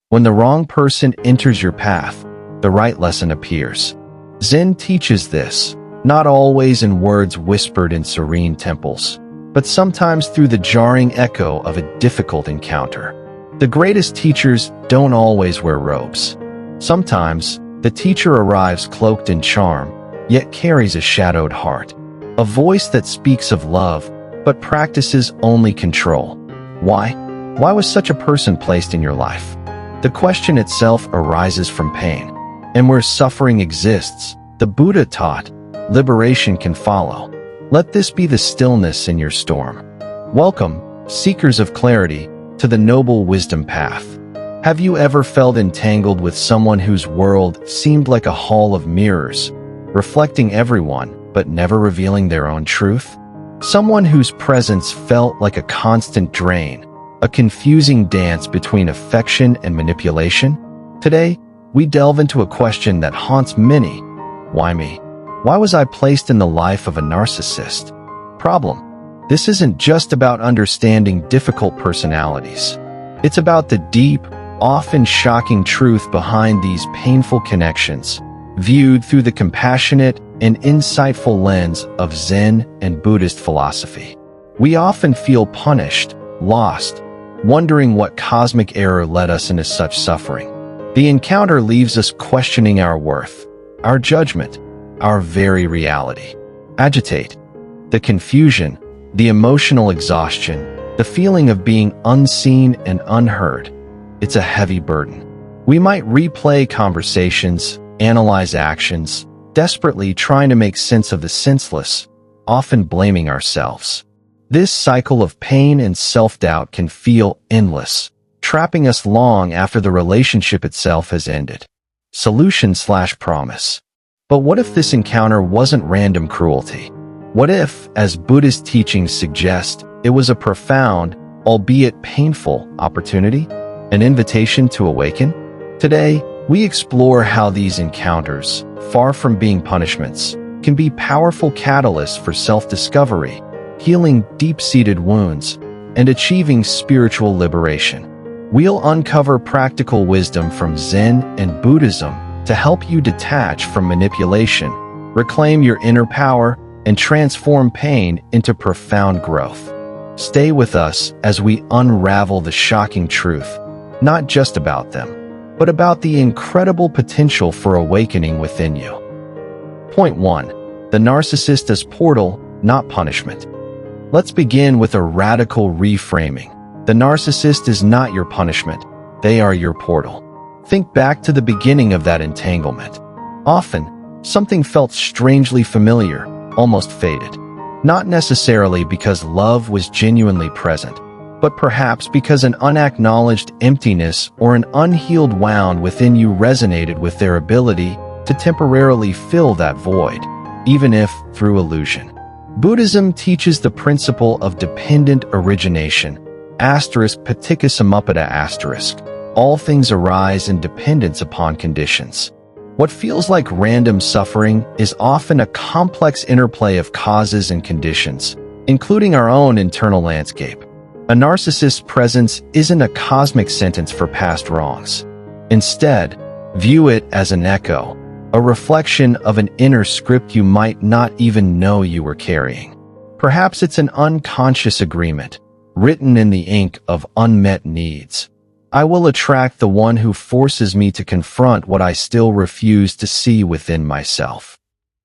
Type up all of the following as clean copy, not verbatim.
When the wrong person enters your path, the right lesson appears. Zen teaches this, not always in words whispered in serene temples, but sometimes through the jarring echo of a difficult encounter. The greatest teachers don't always wear robes. Sometimes, the teacher arrives cloaked in charm, yet carries a shadowed heart. A voice that speaks of love, but practices only control. Why? Why was such a person placed in your life? The question itself arises from pain. And where suffering exists, the Buddha taught, liberation can follow. Let this be the stillness in your storm. Welcome, seekers of clarity, to the noble wisdom path. Have you ever felt entangled with someone whose world seemed like a hall of mirrors, reflecting everyone but never revealing their own truth? Someone whose presence felt like a constant drain, a confusing dance between affection and manipulation? Today, we delve into a question that haunts many. Why me? Why was I placed in the life of a narcissist? Problem. This isn't just about understanding difficult personalities. It's about the deep, often shocking truth behind these painful connections, viewed through the compassionate and insightful lens of Zen and Buddhist philosophy. We often feel punished, lost, wondering what cosmic error led us into such suffering. The encounter leaves us questioning our worth, our judgment, our very reality. Agitate. The confusion, the emotional exhaustion, the feeling of being unseen and unheard. It's a heavy burden. We might replay conversations, analyze actions, desperately trying to make sense of the senseless, often blaming ourselves. This cycle of pain and self-doubt can feel endless, trapping us long after the relationship itself has ended. Solution/promise. But what if this encounter wasn't random cruelty? What if, as Buddhist teachings suggest, it was a profound, albeit painful, opportunity? An invitation to awaken? Today, we explore how these encounters, far from being punishments, can be powerful catalysts for self-discovery, healing deep-seated wounds, and achieving spiritual liberation. We'll uncover practical wisdom from Zen and Buddhism to help you detach from manipulation, reclaim your inner power, and transform pain into profound growth. Stay with us as we unravel the shocking truth, not just about them, but about the incredible potential for awakening within you. Point 1. The narcissist as portal, not punishment. Let's begin with a radical reframing. The narcissist is not your punishment. They are your portal. Think back to the beginning of that entanglement. Often, something felt strangely familiar, almost faded. Not necessarily because love was genuinely present, but perhaps because an unacknowledged emptiness or an unhealed wound within you resonated with their ability to temporarily fill that void, even if through illusion. Buddhism teaches the principle of dependent origination, *paticca. All things arise in dependence upon conditions. What feels like random suffering is often a complex interplay of causes and conditions, including our own internal landscape. A narcissist's presence isn't a cosmic sentence for past wrongs. Instead, view it as an echo, a reflection of an inner script you might not even know you were carrying. Perhaps it's an unconscious agreement, written in the ink of unmet needs. I will attract the one who forces me to confront what I still refuse to see within myself.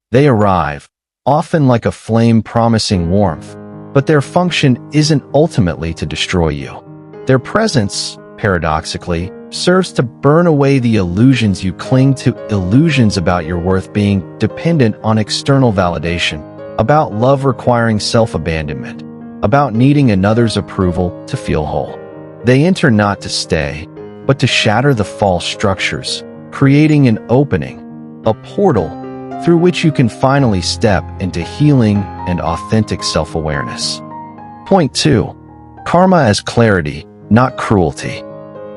They arrive, often like a flame promising warmth, but their function isn't ultimately to destroy you. Their presence, paradoxically, serves to burn away the illusions you cling to, illusions about your worth being dependent on external validation, about love requiring self-abandonment, about needing another's approval to feel whole. They enter not to stay, but to shatter the false structures, creating an opening, a portal, through which you can finally step into healing and authentic self-awareness. Point 2. Karma as clarity, not cruelty.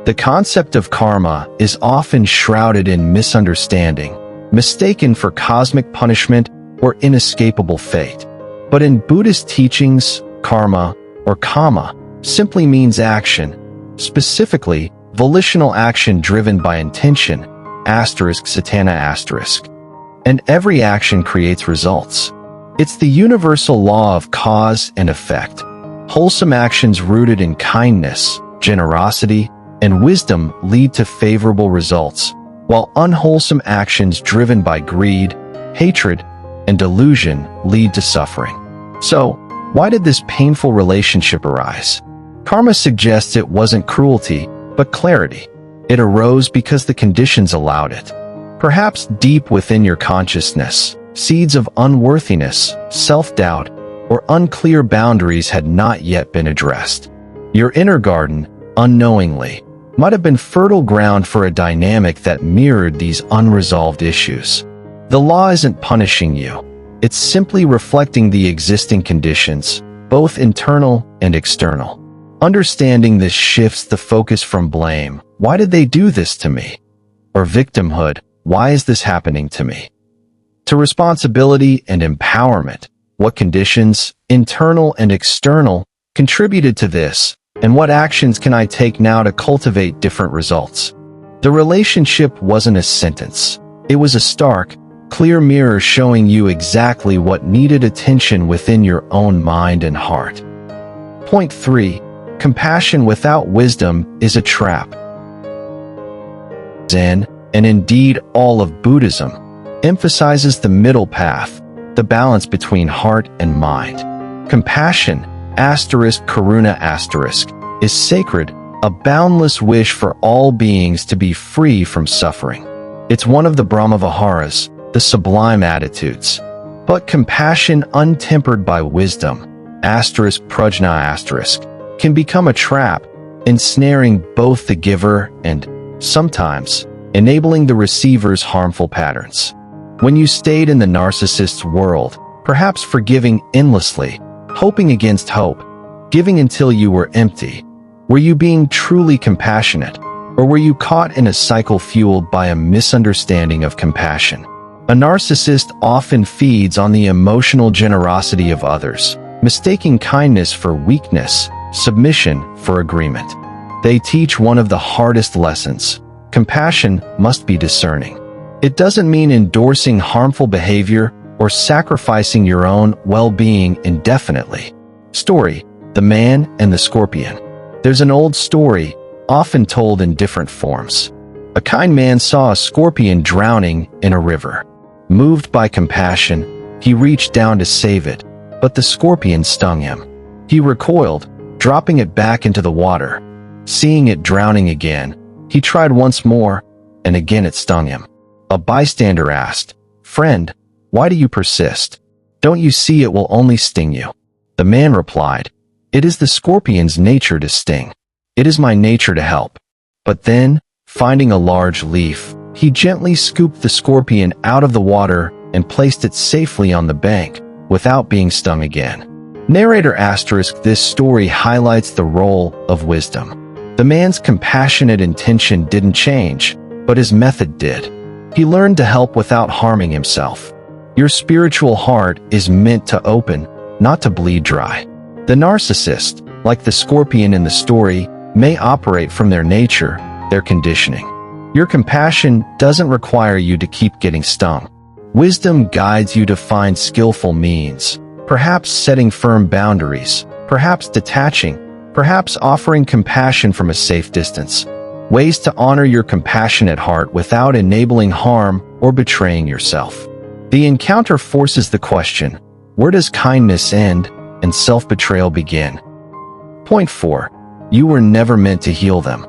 The concept of karma is often shrouded in misunderstanding, mistaken for cosmic punishment or inescapable fate. But in Buddhist teachings, karma, or kamma, simply means action, specifically volitional action driven by intention, asterisk satana asterisk. And every action creates results. It's the universal law of cause and effect. Wholesome actions rooted in kindness, generosity, and wisdom lead to favorable results, while unwholesome actions driven by greed, hatred, and delusion lead to suffering. So, why did this painful relationship arise? Karma suggests it wasn't cruelty, but clarity. It arose because the conditions allowed it. Perhaps deep within your consciousness, seeds of unworthiness, self-doubt, or unclear boundaries had not yet been addressed. Your inner garden, unknowingly, might have been fertile ground for a dynamic that mirrored these unresolved issues. The law isn't punishing you. It's simply reflecting the existing conditions, both internal and external. Understanding this shifts the focus from blame, why did they do this to me? Or victimhood, why is this happening to me? To responsibility and empowerment, what conditions, internal and external, contributed to this, and what actions can I take now to cultivate different results? The relationship wasn't a sentence. It was a stark, clear mirror showing you exactly what needed attention within your own mind and heart. Point 3. Compassion without wisdom is a trap. Zen, and indeed all of Buddhism, emphasizes the middle path, the balance between heart and mind. Compassion, asterisk karuna asterisk, is sacred, a boundless wish for all beings to be free from suffering. It's one of the Brahmaviharas, the sublime attitudes. But compassion untempered by wisdom, asterisk prajna asterisk, can become a trap, ensnaring both the giver and, sometimes, enabling the receiver's harmful patterns. When you stayed in the narcissist's world, perhaps forgiving endlessly, hoping against hope, giving until you were empty, were you being truly compassionate, or were you caught in a cycle fueled by a misunderstanding of compassion? A narcissist often feeds on the emotional generosity of others, mistaking kindness for weakness, submission for agreement. They teach one of the hardest lessons. Compassion must be discerning. It doesn't mean endorsing harmful behavior or sacrificing your own well-being indefinitely. Story: The Man and the Scorpion. There's an old story, often told in different forms. A kind man saw a scorpion drowning in a river. Moved by compassion, he reached down to save it, but the scorpion stung him. He recoiled, dropping it back into the water. Seeing it drowning again, he tried once more, and again it stung him. A bystander asked, "Friend, why do you persist? Don't you see it will only sting you?" The man replied, "It is the scorpion's nature to sting. It is my nature to help." But then, finding a large leaf, he gently scooped the scorpion out of the water and placed it safely on the bank, without being stung again. Narrator asterisk This story highlights the role of wisdom. The man's compassionate intention didn't change, but his method did. He learned to help without harming himself. Your spiritual heart is meant to open, not to bleed dry. The narcissist, like the scorpion in the story, may operate from their nature, their conditioning. Your compassion doesn't require you to keep getting stung. Wisdom guides you to find skillful means, perhaps setting firm boundaries, perhaps detaching, perhaps offering compassion from a safe distance. Ways to honor your compassionate heart without enabling harm or betraying yourself. The encounter forces the question, where does kindness end and self-betrayal begin? Point 4. You were never meant to heal them.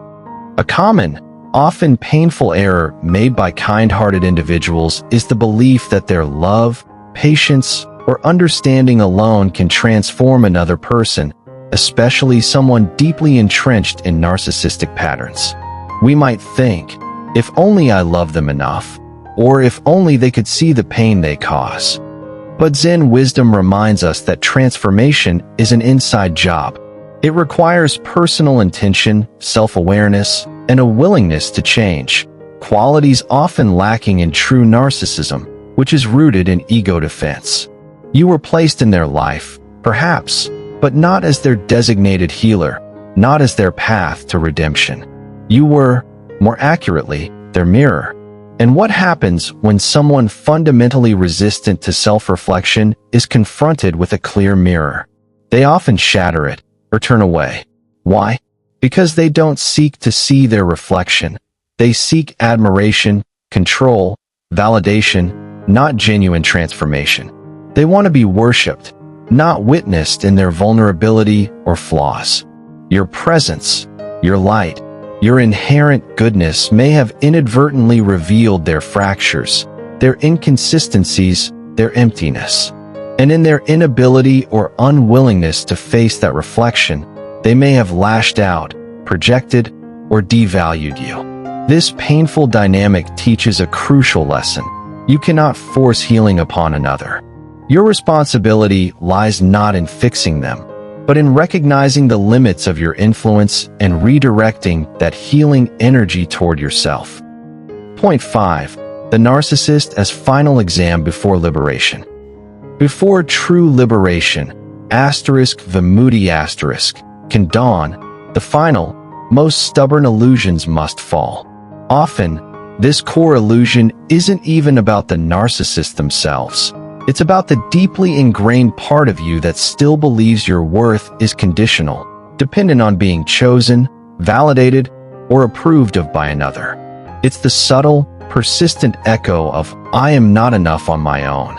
A common, often painful error made by kind-hearted individuals is the belief that their love, patience, or understanding alone can transform another person, especially someone deeply entrenched in narcissistic patterns. We might think, if only I love them enough, or if only they could see the pain they cause. But Zen wisdom reminds us that transformation is an inside job. It requires personal intention, self-awareness, and a willingness to change, qualities often lacking in true narcissism, which is rooted in ego defense. You were placed in their life, perhaps, but not as their designated healer, not as their path to redemption. You were, more accurately, their mirror. And what happens when someone fundamentally resistant to self-reflection is confronted with a clear mirror? They often shatter it or turn away. Why? Because they don't seek to see their reflection. They seek admiration, control, validation, not genuine transformation. They want to be worshipped, not witnessed in their vulnerability or flaws. Your presence, your light, your inherent goodness may have inadvertently revealed their fractures, their inconsistencies, their emptiness. And in their inability or unwillingness to face that reflection, they may have lashed out, projected, or devalued you. This painful dynamic teaches a crucial lesson. You cannot force healing upon another. Your responsibility lies not in fixing them, but in recognizing the limits of your influence and redirecting that healing energy toward yourself. Point 5. The narcissist as final exam before liberation. Before true liberation, the moody asterisk, can dawn, the final, most stubborn illusions must fall. Often, this core illusion isn't even about the narcissists themselves. It's about the deeply ingrained part of you that still believes your worth is conditional, dependent on being chosen, validated, or approved of by another. It's the subtle, persistent echo of, "I am not enough on my own."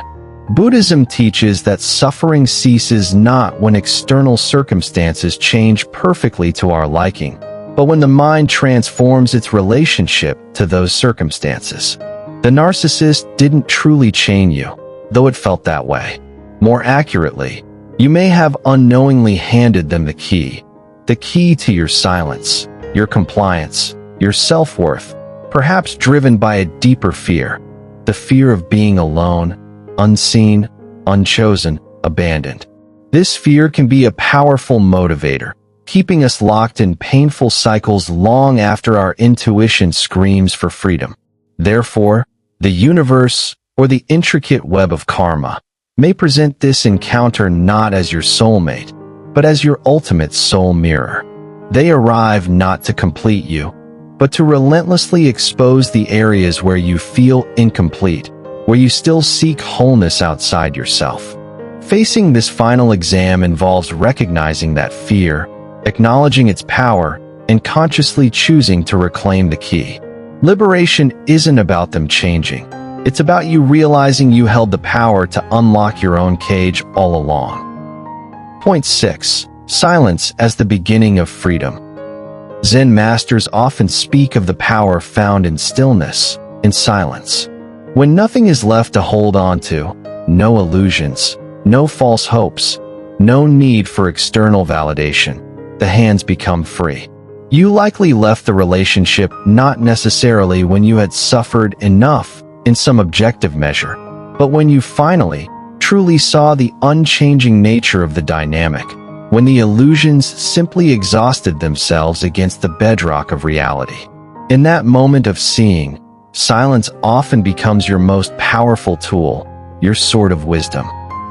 Buddhism teaches that suffering ceases not when external circumstances change perfectly to our liking, but when the mind transforms its relationship to those circumstances. The narcissist didn't truly chain you, though it felt that way. More accurately, you may have unknowingly handed them the key to your silence, your compliance, your self-worth, perhaps driven by a deeper fear, the fear of being alone, unseen, unchosen, abandoned. This fear can be a powerful motivator, keeping us locked in painful cycles long after our intuition screams for freedom. Therefore, the universe, or the intricate web of karma, may present this encounter not as your soulmate, but as your ultimate soul mirror. They arrive not to complete you, but to relentlessly expose the areas where you feel incomplete, where you still seek wholeness outside yourself. Facing this final exam involves recognizing that fear, acknowledging its power, and consciously choosing to reclaim the key. Liberation isn't about them changing. It's about you realizing you held the power to unlock your own cage all along. Point 6. Silence as the beginning of freedom. Zen masters often speak of the power found in stillness, in silence. When nothing is left to hold on to, no illusions, no false hopes, no need for external validation, the hands become free. You likely left the relationship not necessarily when you had suffered enough in some objective measure, but when you finally, truly saw the unchanging nature of the dynamic, when the illusions simply exhausted themselves against the bedrock of reality. In that moment of seeing, silence often becomes your most powerful tool, your sword of wisdom.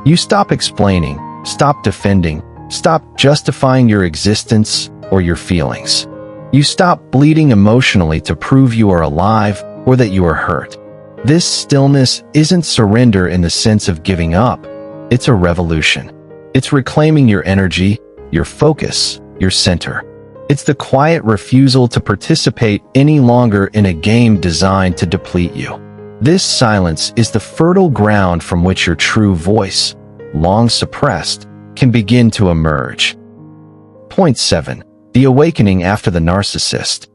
You stop explaining, stop defending, stop justifying your existence or your feelings. You stop bleeding emotionally to prove you are alive or that you are hurt. This stillness isn't surrender in the sense of giving up. It's a revolution. It's reclaiming your energy, your focus, your center. It's the quiet refusal to participate any longer in a game designed to deplete you. This silence is the fertile ground from which your true voice, long suppressed, can begin to emerge. Point 7. The awakening after the narcissist.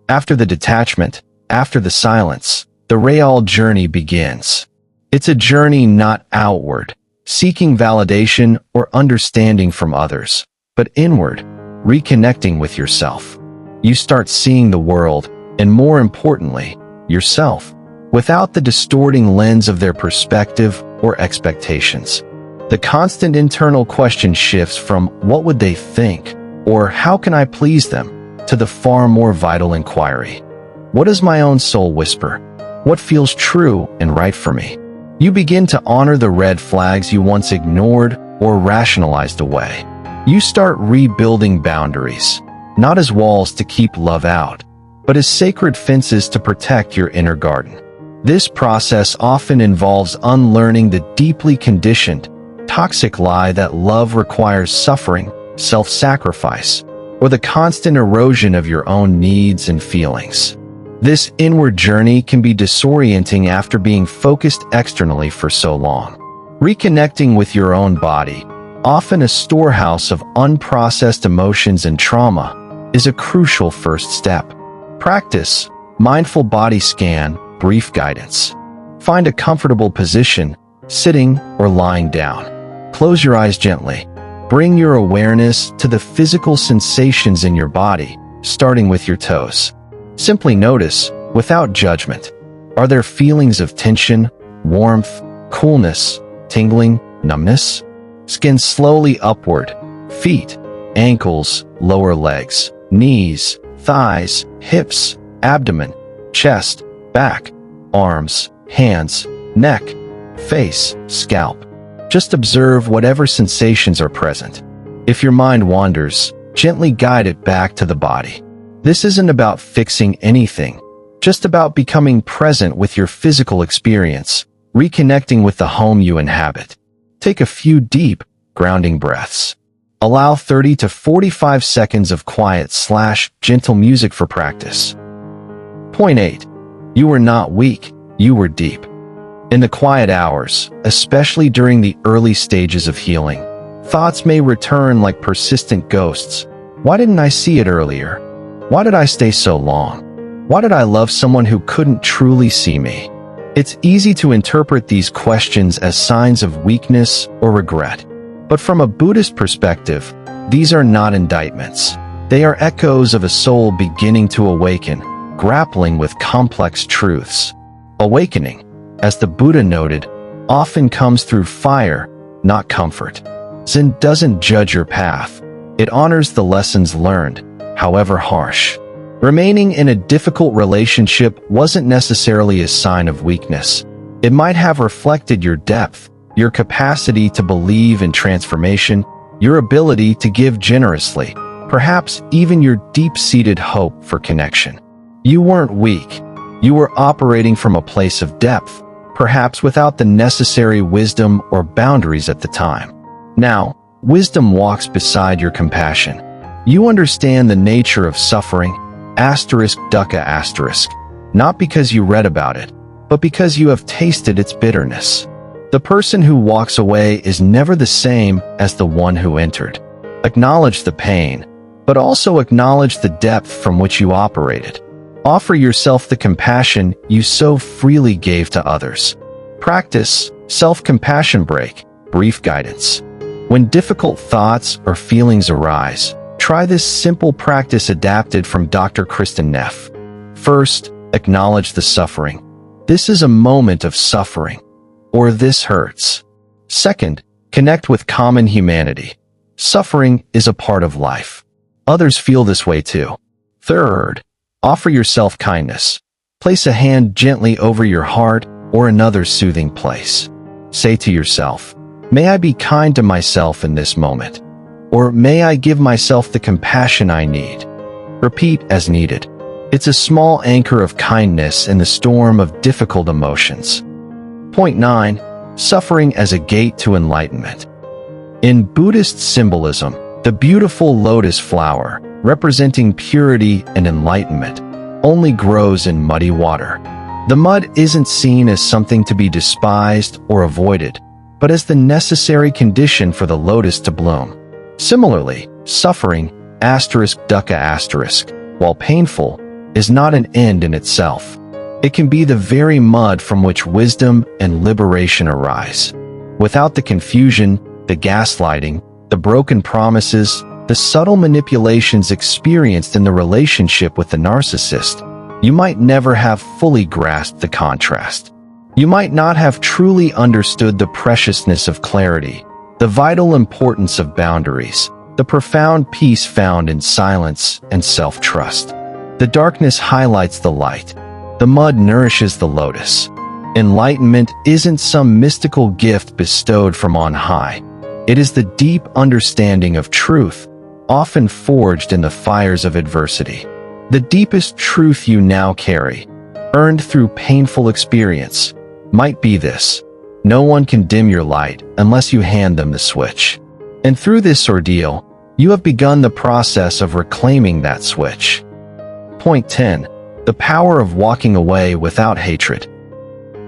After the detachment, after the silence, the real journey begins. It's a journey not outward, seeking validation or understanding from others, but inward, reconnecting with yourself. You start seeing the world, and more importantly, yourself, without the distorting lens of their perspective or expectations. The constant internal question shifts from "what would they think?" or "how can I please them?" to the far more vital inquiry: what does my own soul whisper? What feels true and right for me? You begin to honor the red flags you once ignored or rationalized away. You start rebuilding boundaries, not as walls to keep love out, but as sacred fences to protect your inner garden. This process often involves unlearning the deeply conditioned, toxic lie that love requires suffering, self-sacrifice, or the constant erosion of your own needs and feelings. This inward journey can be disorienting after being focused externally for so long. Reconnecting with your own body, often a storehouse of unprocessed emotions and trauma, is a crucial first step. Practice mindful body scan, brief guidance. Find a comfortable position, sitting or lying down. Close your eyes gently. Bring your awareness to the physical sensations in your body, starting with your toes. Simply notice, without judgment, are there feelings of tension, warmth, coolness, tingling, numbness? Skin slowly upward, feet, ankles, lower legs, knees, thighs, hips, abdomen, chest, back, arms, hands, neck, face, scalp. Just observe whatever sensations are present. If your mind wanders, gently guide it back to the body. This isn't about fixing anything, just about becoming present with your physical experience, reconnecting with the home you inhabit. Take a few deep, grounding breaths. Allow 30 to 45 seconds of quiet/gentle music for practice. Point 8. You were not weak, you were deep. In the quiet hours, especially during the early stages of healing, thoughts may return like persistent ghosts. Why didn't I see it earlier? Why did I stay so long? Why did I love someone who couldn't truly see me? It's easy to interpret these questions as signs of weakness or regret. But from a Buddhist perspective, these are not indictments. They are echoes of a soul beginning to awaken, grappling with complex truths. Awakening, as the Buddha noted, often comes through fire, not comfort. Zen doesn't judge your path. It honors the lessons learned, however harsh. Remaining in a difficult relationship wasn't necessarily a sign of weakness. It might have reflected your depth, your capacity to believe in transformation, your ability to give generously, perhaps even your deep-seated hope for connection. You weren't weak. You were operating from a place of depth, perhaps without the necessary wisdom or boundaries at the time. Now, wisdom walks beside your compassion. You understand the nature of suffering, *dukkha*, not because you read about it, but because you have tasted its bitterness. The person who walks away is never the same as the one who entered. Acknowledge the pain, but also acknowledge the depth from which you operated. Offer yourself the compassion you so freely gave to others. Practice self-compassion break, brief guidance. When difficult thoughts or feelings arise, try this simple practice adapted from Dr. Kristen Neff. First, acknowledge the suffering. This is a moment of suffering, or this hurts. Second, connect with common humanity. Suffering is a part of life. Others feel this way too. Third, offer yourself kindness. Place a hand gently over your heart or another soothing place. Say to yourself, "May I be kind to myself in this moment," or "May I give myself the compassion I need." Repeat as needed. It's a small anchor of kindness in the storm of difficult emotions. Point 9. Suffering as a gate to enlightenment. In Buddhist symbolism, the beautiful lotus flower, representing purity and enlightenment, only grows in muddy water. The mud isn't seen as something to be despised or avoided, but as the necessary condition for the lotus to bloom. Similarly, suffering, *dukkha*, while painful, is not an end in itself. It can be the very mud from which wisdom and liberation arise. Without the confusion, the gaslighting, the broken promises, the subtle manipulations experienced in the relationship with the narcissist, you might never have fully grasped the contrast. You might not have truly understood the preciousness of clarity, the vital importance of boundaries, the profound peace found in silence and self-trust. The darkness highlights the light. The mud nourishes the lotus. Enlightenment isn't some mystical gift bestowed from on high. It is the deep understanding of truth, often forged in the fires of adversity. The deepest truth you now carry, earned through painful experience, might be this: no one can dim your light unless you hand them the switch. And through this ordeal, you have begun the process of reclaiming that switch. Point 10. The power of walking away without hatred.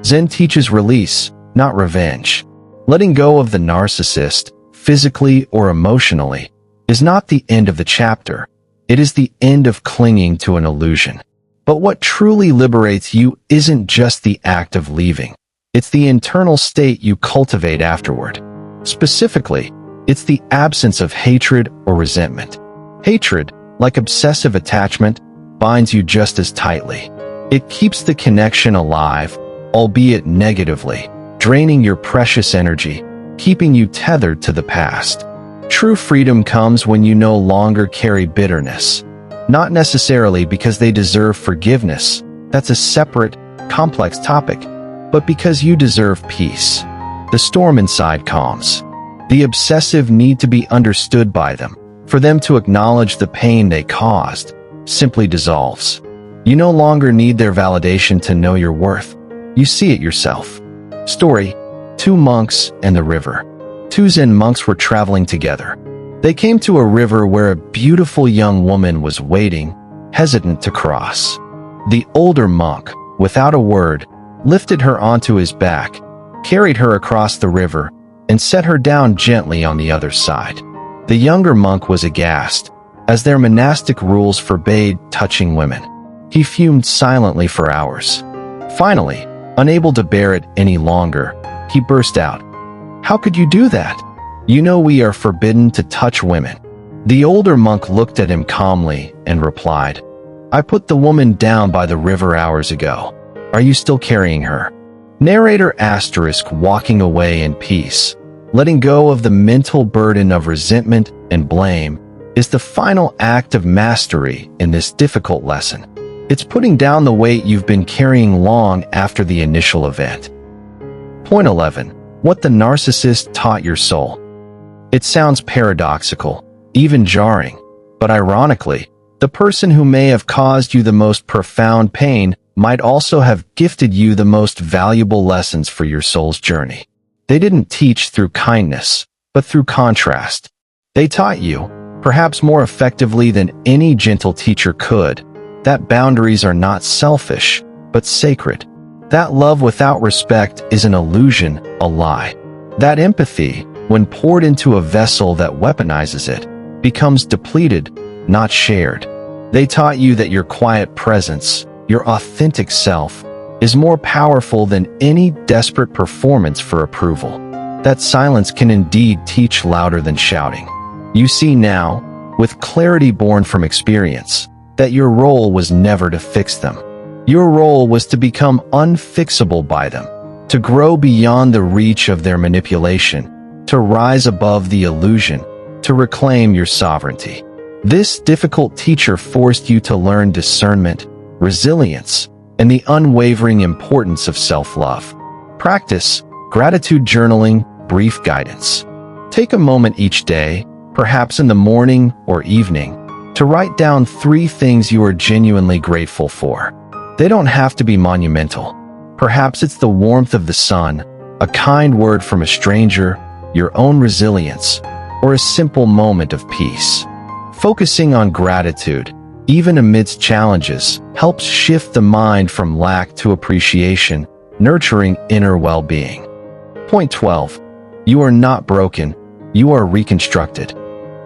Zen teaches release, not revenge. Letting go of the narcissist, physically or emotionally, is not the end of the chapter. It is the end of clinging to an illusion. But what truly liberates you isn't just the act of leaving. It's the internal state you cultivate afterward. Specifically, it's the absence of hatred or resentment. Hatred, like obsessive attachment, binds you just as tightly. It keeps the connection alive, albeit negatively, draining your precious energy, keeping you tethered to the past. True freedom comes when you no longer carry bitterness. Not necessarily because they deserve forgiveness, that's a separate, complex topic, but because you deserve peace. The storm inside calms. The obsessive need to be understood by them, for them to acknowledge the pain they caused, simply dissolves. You no longer need their validation to know your worth. You see it yourself. Story: 2 monks and the river. 2 Zen monks were traveling together. They came to a river where a beautiful young woman was waiting, hesitant to cross. The older monk, without a word, lifted her onto his back, carried her across the river, and set her down gently on the other side. The younger monk was aghast, as their monastic rules forbade touching women. He fumed silently for hours. Finally, unable to bear it any longer, he burst out, "How could you do that? You know we are forbidden to touch women." The older monk looked at him calmly and replied, "I put the woman down by the river hours ago. Are you still carrying her?" Narrator * walking away in peace, letting go of the mental burden of resentment and blame, is the final act of mastery in this difficult lesson. It's putting down the weight you've been carrying long after the initial event. Point 11. What the narcissist taught your soul. It sounds paradoxical, even jarring, but ironically, the person who may have caused you the most profound pain might also have gifted you the most valuable lessons for your soul's journey. They didn't teach through kindness, but through contrast. They taught you, perhaps more effectively than any gentle teacher could, that boundaries are not selfish, but sacred. That love without respect is an illusion, a lie. That empathy, when poured into a vessel that weaponizes it, becomes depleted, not shared. They taught you that your quiet presence, your authentic self, is more powerful than any desperate performance for approval. That silence can indeed teach louder than shouting. You see now, with clarity born from experience, that your role was never to fix them. Your role was to become unfixable by them, to grow beyond the reach of their manipulation, to rise above the illusion, to reclaim your sovereignty. This difficult teacher forced you to learn discernment, resilience, and the unwavering importance of self-love. Practice gratitude journaling, brief guidance. Take a moment each day, perhaps in the morning or evening, to write down 3 things you are genuinely grateful for. They don't have to be monumental. Perhaps it's the warmth of the sun, a kind word from a stranger, your own resilience, or a simple moment of peace. Focusing on gratitude, even amidst challenges, helps shift the mind from lack to appreciation, nurturing inner well-being. Point 12. You are not broken, you are reconstructed.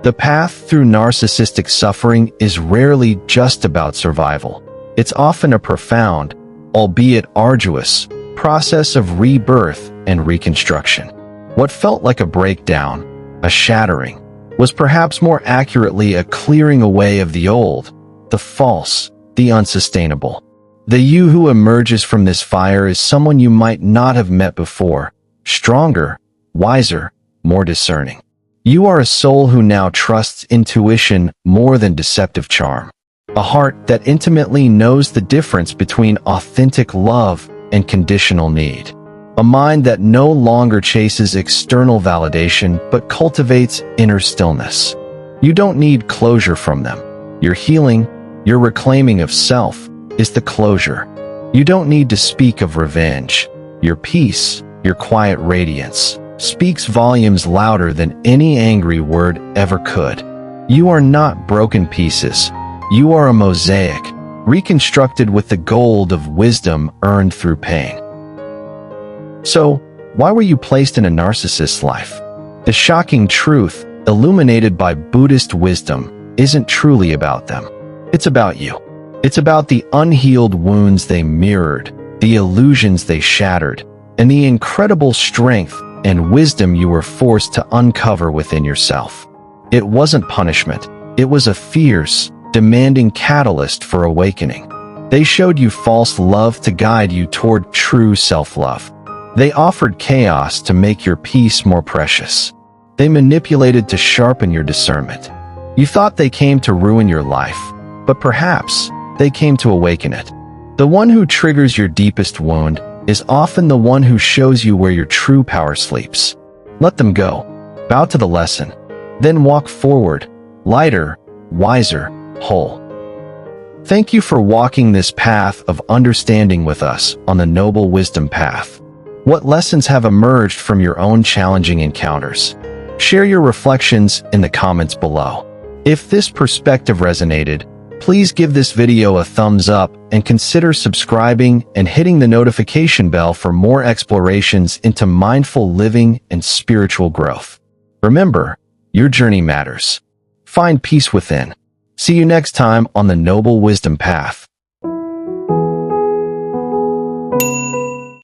The path through narcissistic suffering is rarely just about survival. It's often a profound, albeit arduous, process of rebirth and reconstruction. What felt like a breakdown, a shattering, was perhaps more accurately a clearing away of the old, the false, the unsustainable. The you who emerges from this fire is someone you might not have met before, stronger, wiser, more discerning. You are a soul who now trusts intuition more than deceptive charm. A heart that intimately knows the difference between authentic love and conditional need. A mind that no longer chases external validation but cultivates inner stillness. You don't need closure from them. Your healing, your reclaiming of self, is the closure. You don't need to speak of revenge. Your peace, your quiet radiance, speaks volumes louder than any angry word ever could. You are not broken pieces. You are a mosaic, reconstructed with the gold of wisdom earned through pain. So, why were you placed in a narcissist's life? The shocking truth, illuminated by Buddhist wisdom, isn't truly about them. It's about you. It's about the unhealed wounds they mirrored, the illusions they shattered, and the incredible strength and wisdom you were forced to uncover within yourself. It wasn't punishment. It was a fierce, demanding catalyst for awakening. They showed you false love to guide you toward true self-love. They offered chaos to make your peace more precious. They manipulated to sharpen your discernment. You thought they came to ruin your life, but perhaps they came to awaken it. The one who triggers your deepest wound is often the one who shows you where your true power sleeps. Let them go. Bow to the lesson. Then walk forward, lighter, wiser, whole. Thank you for walking this path of understanding with us on the noble wisdom path. What lessons have emerged from your own challenging encounters? Share your reflections in the comments below. If this perspective resonated, please give this video a thumbs up and consider subscribing and hitting the notification bell for more explorations into mindful living and spiritual growth. Remember, your journey matters. Find peace within. See you next time on the Noble Wisdom Path.